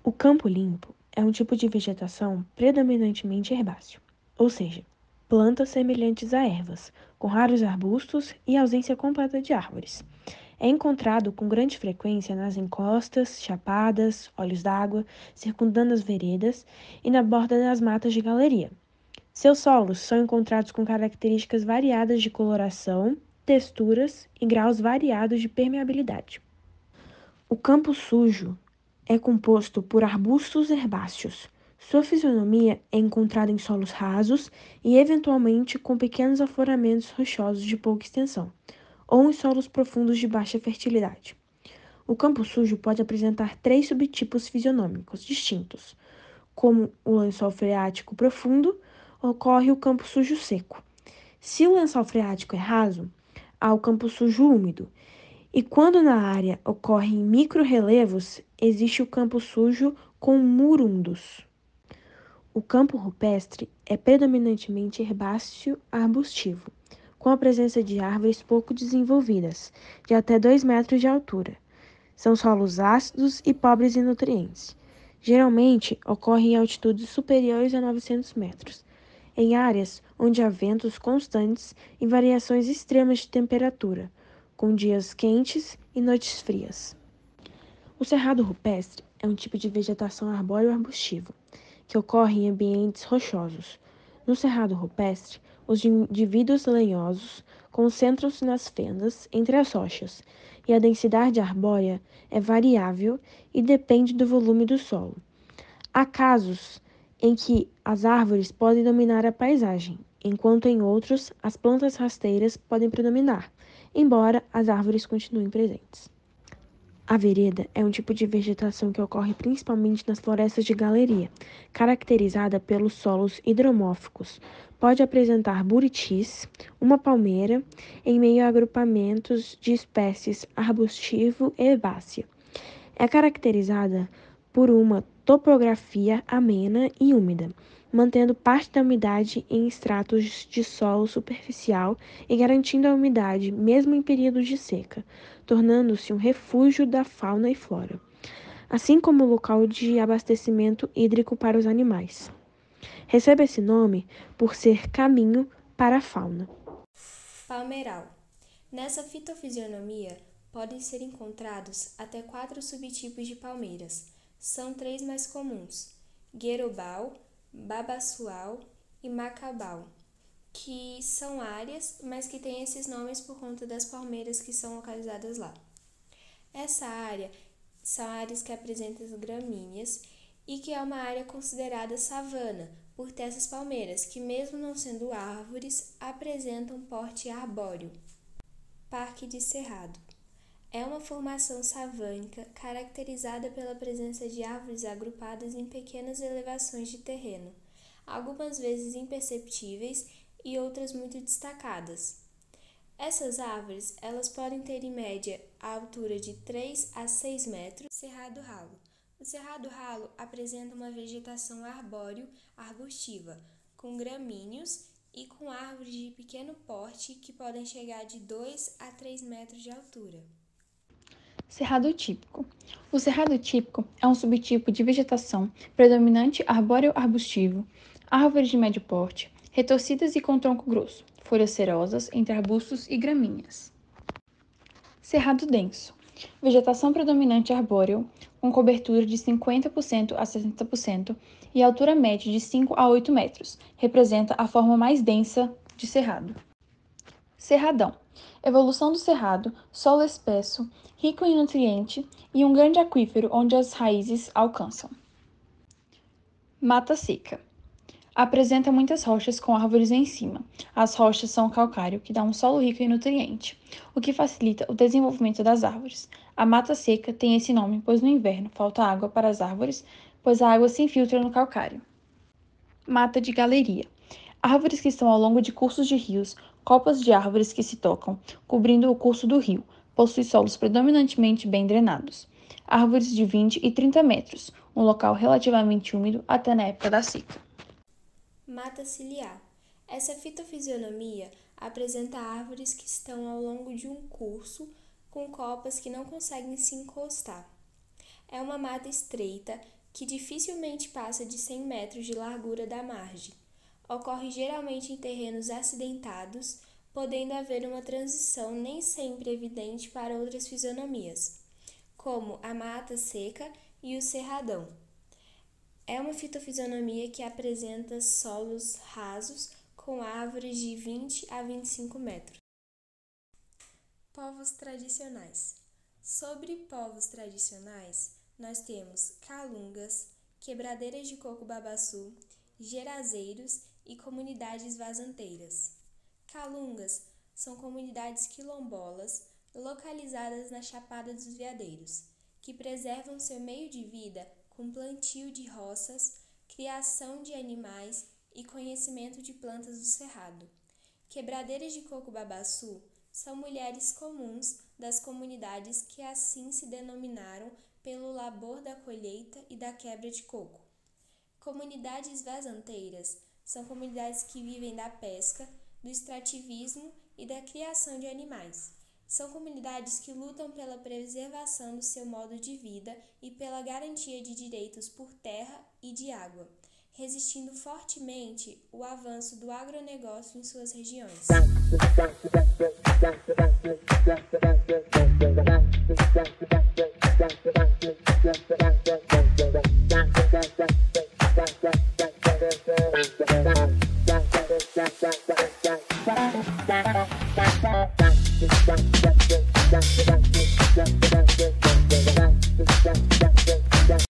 O campo limpo é um tipo de vegetação predominantemente herbáceo, ou seja, plantas semelhantes a ervas, com raros arbustos e ausência completa de árvores. É encontrado com grande frequência nas encostas, chapadas, olhos d'água, circundando as veredas e na borda das matas de galeria. Seus solos são encontrados com características variadas de coloração, texturas e graus variados de permeabilidade. O campo sujo é composto por arbustos herbáceos. Sua fisionomia é encontrada em solos rasos e, eventualmente, com pequenos afloramentos rochosos de pouca extensão, ou em solos profundos de baixa fertilidade. O campo sujo pode apresentar três subtipos fisionômicos distintos. Como o lençol freático profundo, ocorre o campo sujo seco. Se o lençol freático é raso, há o campo sujo úmido. E quando na área ocorrem microrrelevos, existe o campo sujo com murundos. O campo rupestre é predominantemente herbáceo arbustivo, com a presença de árvores pouco desenvolvidas, de até 2 metros de altura. São solos ácidos e pobres em nutrientes. Geralmente ocorrem em altitudes superiores a 900 metros, em áreas onde há ventos constantes e variações extremas de temperatura, com dias quentes e noites frias. O cerrado rupestre é um tipo de vegetação arbóreo-arbustivo, que ocorre em ambientes rochosos. No cerrado rupestre, os indivíduos lenhosos concentram-se nas fendas entre as rochas, e a densidade arbórea é variável e depende do volume do solo. Há casos em que as árvores podem dominar a paisagem, enquanto em outros as plantas rasteiras podem predominar, embora as árvores continuem presentes. A vereda é um tipo de vegetação que ocorre principalmente nas florestas de galeria, caracterizada pelos solos hidromórficos. Pode apresentar buritis, uma palmeira, em meio a agrupamentos de espécies arbustivo e herbácea. É caracterizada por uma topografia amena e úmida, mantendo parte da umidade em estratos de solo superficial e garantindo a umidade mesmo em períodos de seca, tornando-se um refúgio da fauna e flora, assim como local de abastecimento hídrico para os animais. Recebe esse nome por ser caminho para a fauna. Palmeiral. Nessa fitofisionomia, podem ser encontrados até 4 subtipos de palmeiras. São 3 mais comuns: guerobal, babaçual e macabal, que são áreas, mas que têm esses nomes por conta das palmeiras que são localizadas lá. Essa área são áreas que apresentam gramíneas e que é uma área considerada savana, por ter essas palmeiras, que mesmo não sendo árvores, apresentam porte arbóreo. Parque de Cerrado. É uma formação savânica caracterizada pela presença de árvores agrupadas em pequenas elevações de terreno, algumas vezes imperceptíveis e outras muito destacadas. Essas árvores, elas podem ter em média a altura de 3 a 6 metros. Cerrado Ralo. O Cerrado Ralo apresenta uma vegetação arbóreo-arbustiva, com gramíneos e com árvores de pequeno porte que podem chegar de 2 a 3 metros de altura. Cerrado típico. O cerrado típico é um subtipo de vegetação predominante arbóreo-arbustivo, árvores de médio porte, retorcidas e com tronco grosso, folhas cerosas entre arbustos e gramíneas. Cerrado denso. Vegetação predominante arbóreo, com cobertura de 50% a 60% e altura média de 5 a 8 metros. Representa a forma mais densa de cerrado. Cerradão. Evolução do cerrado, solo espesso, rico em nutriente e um grande aquífero onde as raízes alcançam. Mata seca. Apresenta muitas rochas com árvores em cima. As rochas são calcário, que dá um solo rico em nutriente, o que facilita o desenvolvimento das árvores. A mata seca tem esse nome, pois no inverno falta água para as árvores, pois a água se infiltra no calcário. Mata de galeria. Árvores que estão ao longo de cursos de rios, copas de árvores que se tocam, cobrindo o curso do rio. Possui solos predominantemente bem drenados. Árvores de 20 e 30 metros, um local relativamente úmido até na época da seca. Mata ciliar. Essa fitofisionomia apresenta árvores que estão ao longo de um curso com copas que não conseguem se encostar. É uma mata estreita que dificilmente passa de 100 metros de largura da margem. Ocorre geralmente em terrenos acidentados, podendo haver uma transição nem sempre evidente para outras fisionomias, como a mata seca e o cerradão. É uma fitofisionomia que apresenta solos rasos com árvores de 20 a 25 metros. Povos tradicionais. Sobre povos tradicionais, nós temos calungas, quebradeiras de coco-babaçu, gerazeiros e comunidades vazanteiras. Calungas são comunidades quilombolas localizadas na Chapada dos Veadeiros, que preservam seu meio de vida com plantio de roças, criação de animais e conhecimento de plantas do cerrado. Quebradeiras de coco-babaçu são mulheres comuns das comunidades que assim se denominaram pelo labor da colheita e da quebra de coco. Comunidades vazanteiras são comunidades que vivem da pesca, do extrativismo e da criação de animais. São comunidades que lutam pela preservação do seu modo de vida e pela garantia de direitos por terra e de água, resistindo fortemente o avanço do agronegócio em suas regiões.